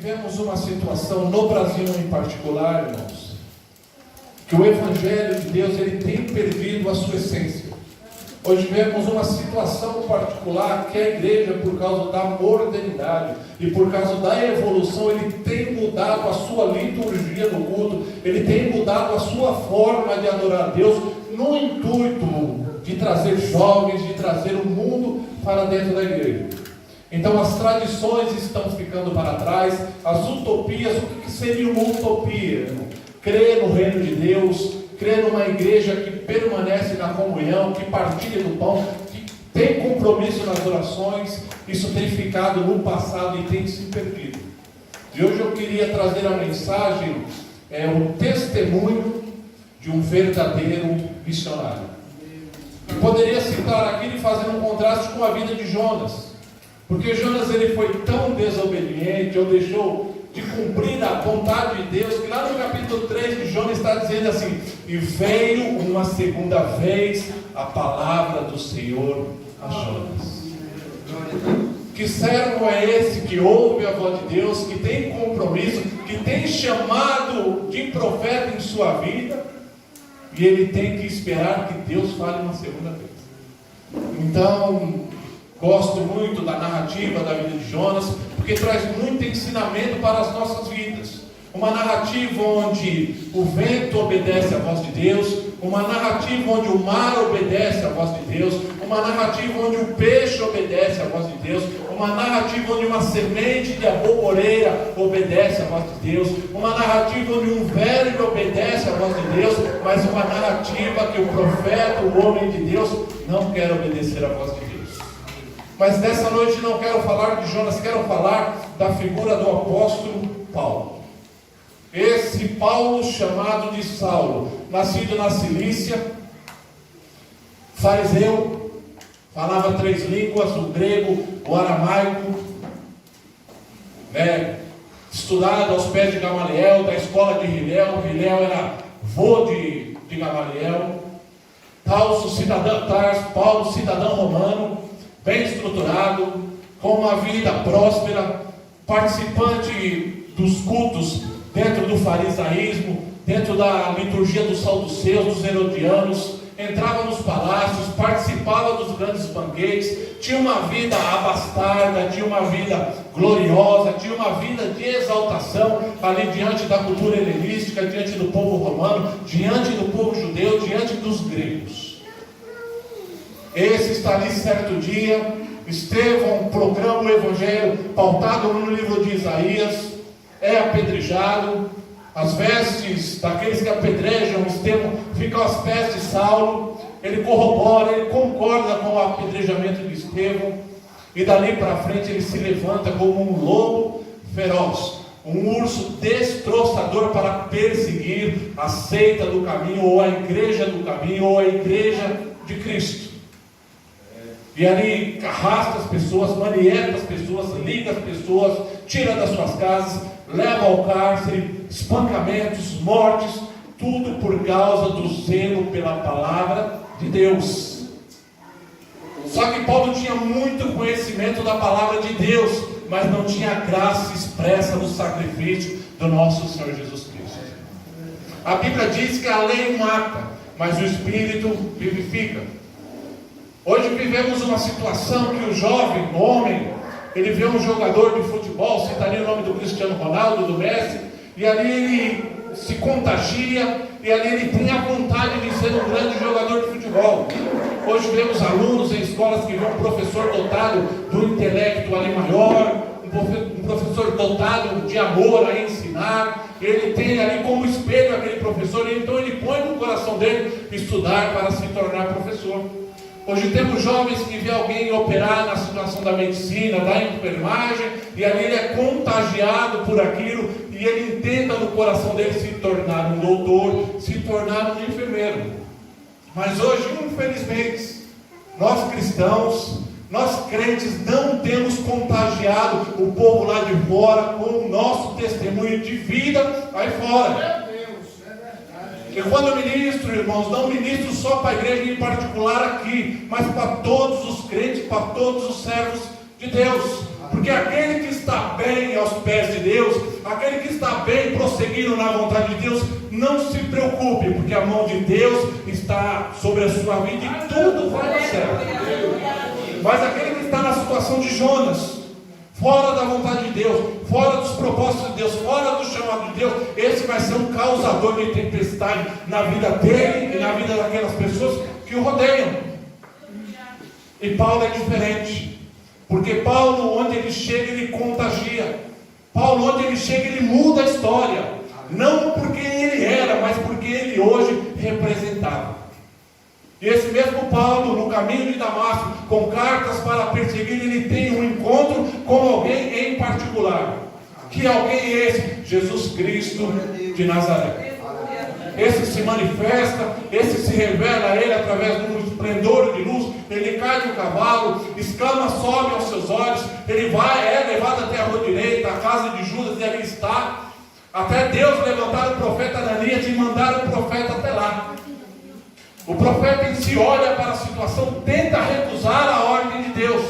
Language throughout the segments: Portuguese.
vivemos uma situação no Brasil em particular, irmãos, que o Evangelho de Deus ele tem perdido a sua essência. Hoje vemos uma situação particular que a igreja, por causa da modernidade e por causa da evolução, ele tem mudado a sua liturgia no culto, ele tem mudado a sua forma de adorar a Deus, no intuito de trazer jovens, de trazer o mundo para dentro da igreja. Então as tradições estão ficando para trás, as utopias. O que seria uma utopia? Crer no reino de Deus, crer numa igreja que permanece na comunhão, que partilha do pão, que tem compromisso nas orações. Isso tem ficado no passado e tem se perdido. E hoje eu queria trazer a mensagem, o testemunho de um verdadeiro missionário. Eu poderia citar aqui fazendo um contraste com a vida de Jonas, porque Jonas ele foi tão desobediente, ou deixou de cumprir a vontade de Deus, que lá no capítulo 3 de Jonas está dizendo assim: e veio uma segunda vez a palavra do Senhor a Jonas. Que servo é esse que ouve a voz de Deus, que tem compromisso, que tem chamado de profeta em sua vida, e ele tem que esperar que Deus fale uma segunda vez? Então, gosto muito da narrativa da vida de Jonas, porque traz muito ensinamento para as nossas vidas. Uma narrativa onde o vento obedece à voz de Deus, uma narrativa onde o mar obedece à voz de Deus, uma narrativa onde o peixe obedece à voz de Deus, uma narrativa onde uma semente de aboboreira obedece à voz de Deus, uma narrativa onde um verme obedece à voz de Deus, mas uma narrativa que o profeta, o homem de Deus, não quer obedecer à voz de Deus. Mas nessa noite não quero falar de Jonas, quero falar da figura do apóstolo Paulo. Esse Paulo chamado de Saulo, nascido na Cilícia, fariseu, falava 3 línguas, o grego, o aramaico, estudado aos pés de Gamaliel, da escola de Hilel. Hilel era vô de Gamaliel. Paulo, cidadão romano, bem estruturado, com uma vida próspera, participante dos cultos dentro do farisaísmo, dentro da liturgia dos saduceus, dos herodianos, entrava nos palácios, participava dos grandes banquetes, tinha uma vida abastada, tinha uma vida gloriosa, tinha uma vida de exaltação ali diante da cultura helenística, diante do povo romano, diante do povo judeu, diante dos gregos. Esse está ali certo dia, Estevão proclama o evangelho pautado no livro de Isaías, é apedrejado, as vestes daqueles que apedrejam Estevão ficam aos pés de Saulo. Ele corrobora, ele concorda com o apedrejamento de Estevão, e dali para frente ele se levanta como um lobo feroz, um urso destroçador para perseguir a seita do caminho, ou a igreja do caminho, ou a igreja de Cristo. E ali arrasta as pessoas, manieta as pessoas, liga as pessoas, tira das suas casas, leva ao cárcere, espancamentos, mortes, tudo por causa do zelo pela palavra de Deus. Só que Paulo tinha muito conhecimento da palavra de Deus, mas não tinha a graça expressa no sacrifício do nosso Senhor Jesus Cristo. A Bíblia diz que a lei mata, mas o Espírito vivifica. Hoje vivemos uma situação que o jovem, o homem, ele vê um jogador de futebol, citaria o nome do Cristiano Ronaldo, do Messi, e ali ele se contagia, e ali ele tem a vontade de ser um grande jogador de futebol. Hoje vemos alunos em escolas que vê um professor dotado do intelecto ali maior, um professor dotado de amor a ensinar, ele tem ali como espelho aquele professor, e então ele põe no coração dele estudar para se tornar professor. Hoje temos jovens que vê alguém operar na situação da medicina, da enfermagem, e ali ele é contagiado por aquilo, e ele tenta no coração dele se tornar um doutor, se tornar um enfermeiro. Mas hoje, infelizmente, nós cristãos, nós crentes, não temos contagiado o povo lá de fora com o nosso testemunho de vida aí fora. E quando eu ministro, irmãos, não ministro só para a igreja em particular aqui, mas para todos os crentes, para todos os servos de Deus. Porque aquele que está bem aos pés de Deus, aquele que está bem prosseguindo na vontade de Deus, não se preocupe, porque a mão de Deus está sobre a sua vida e tudo vai dar certo. Mas aquele que está na situação de Jonas, fora da vontade de Deus, fora dos propósitos de Deus, fora do chamado de Deus, esse vai ser um causador de tempestade na vida dele e na vida daquelas pessoas que o rodeiam. E Paulo é diferente, porque Paulo, onde ele chega, ele contagia. Paulo, onde ele chega, ele muda a história, não porque ele era, mas porque ele hoje representava. E esse mesmo Paulo, no caminho de Damasco, com cartas para perseguir, ele tem um encontro com alguém em particular. Que alguém é esse? Jesus Cristo de Nazaré. Esse se manifesta, esse se revela a ele através de um esplendor de luz. Ele cai do cavalo, escamas sobem aos seus olhos, ele é levado até a rua direita, a casa de Judas, e ali está. Até Deus levantar o profeta Ananias e mandar o profeta até lá. O profeta em si olha para a situação, tenta recusar a ordem de Deus.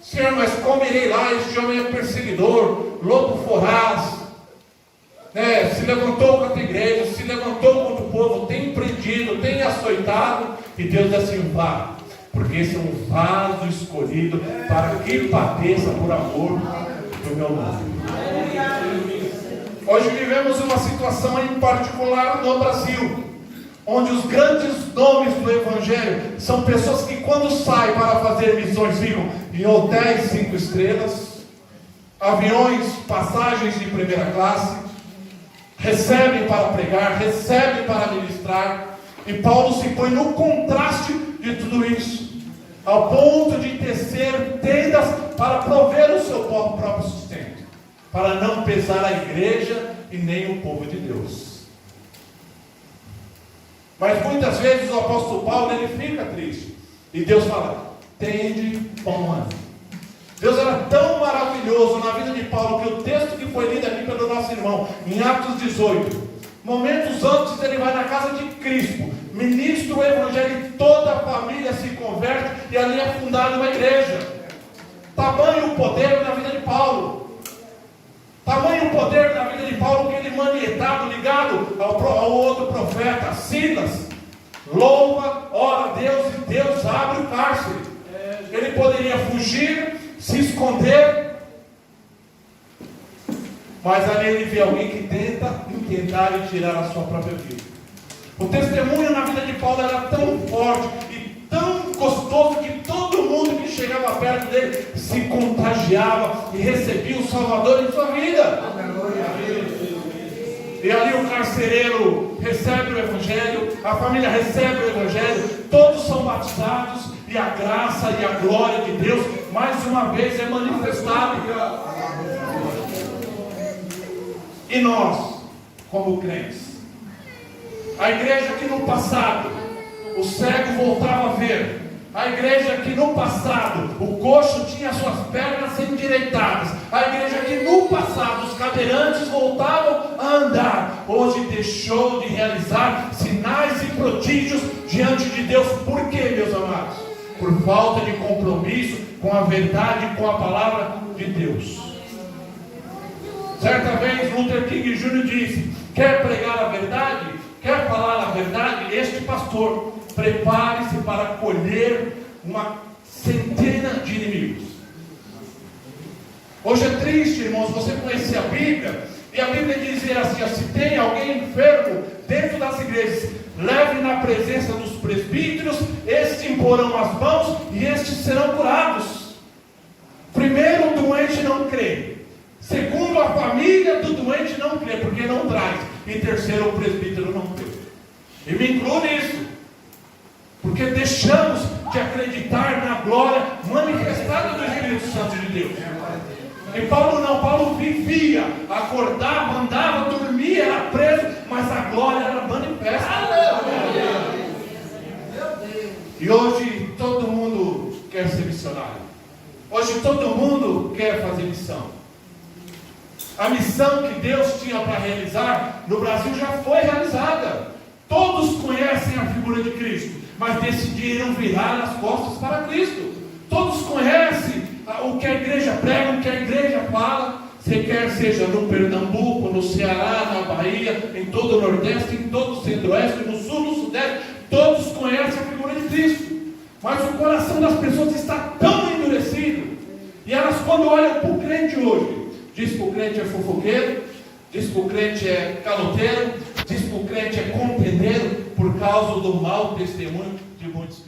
Senhor, mas como irei lá? Este homem é perseguidor, lobo voraz, se levantou contra a igreja, se levantou contra o povo, tem prendido, tem açoitado. E Deus diz assim: vá, porque esse é um vaso escolhido para que padeça por amor do meu nome. Hoje vivemos uma situação em particular no Brasil, onde os grandes nomes do Evangelho são pessoas que, quando saem para fazer missões, ficam em hotéis 5 estrelas, aviões, passagens de primeira classe, recebem para pregar, recebem para ministrar. E Paulo se põe no contraste de tudo isso, ao ponto de tecer tendas para prover o seu próprio sustento, para não pesar a igreja e nem o povo de Deus. Mas muitas vezes o apóstolo Paulo, ele fica triste, e Deus fala: tende bom ânimo. Deus era tão maravilhoso na vida de Paulo, que o texto que foi lido aqui pelo nosso irmão, em Atos 18, momentos antes, ele vai na casa de Crispo, ministra o evangelho, e toda a família se converte, e ali é fundada uma igreja. Tamanho o poder na vida de Paulo. Tamanho o poder na vida de Paulo, que ele manietado, ligado ao outro profeta, Silas, louva, ora a Deus, e Deus abre o cárcere. Ele poderia fugir, se esconder, mas ali ele vê alguém que tenta intentar e tirar a sua própria vida. O testemunho na vida de Paulo era tão forte e tão gostoso, que todo mundo que chegava perto dele se contagiava e recebia o Salvador em sua vida. E ali o carcereiro recebe o Evangelho, a família recebe o Evangelho, todos são batizados, e a graça e a glória de Deus mais uma vez é manifestada. E nós, como crentes, a igreja que no passado o cego voltava a ver, a igreja que no passado o coxo tinha suas pernas endireitadas, a igreja que no passado os cadeirantes voltavam a andar, hoje deixou de realizar sinais e prodígios diante de Deus. Por quê, meus amados? Por falta de compromisso com a verdade, com a palavra de Deus. Certa vez Luther King Jr. disse: quer pregar a verdade? Quer falar a verdade? Este pastor, prepare-se para colher uma centena de inimigos. Hoje é triste, irmãos, você conhecer a Bíblia, e a Bíblia diz assim: se tem alguém enfermo dentro das igrejas, leve na presença dos presbíteros, estes imporão as mãos e estes serão curados. Primeiro, o doente não crê. Segundo, a família do doente não crê, porque não traz. E terceiro, o presbítero não crê. E me incluo nisso, porque deixamos de acreditar na glória manifestada do Espírito Santo de Deus. E Paulo não, Paulo vivia, acordava, andava, dormia, era preso, mas a glória era manifesta. E hoje todo mundo quer ser missionário. Hoje todo mundo quer fazer missão. A missão que Deus tinha para realizar no Brasil já foi realizada. Todos conhecem a figura de Cristo, mas decidiram virar as costas para Cristo. Todos conhecem o que a igreja prega, o que a igreja fala. Você quer seja no Pernambuco, no Ceará, na Bahia, em todo o Nordeste, em todo o Centro-Oeste, no Sul, no Sudeste, todos conhecem a figura de Cristo. Mas o coração das pessoas está tão endurecido. E elas, quando olham para o crente hoje, diz que o crente é fofoqueiro, diz que o crente é caloteiro, diz que o crente é contendeiro, por causa do mau testemunho de muitos crentes.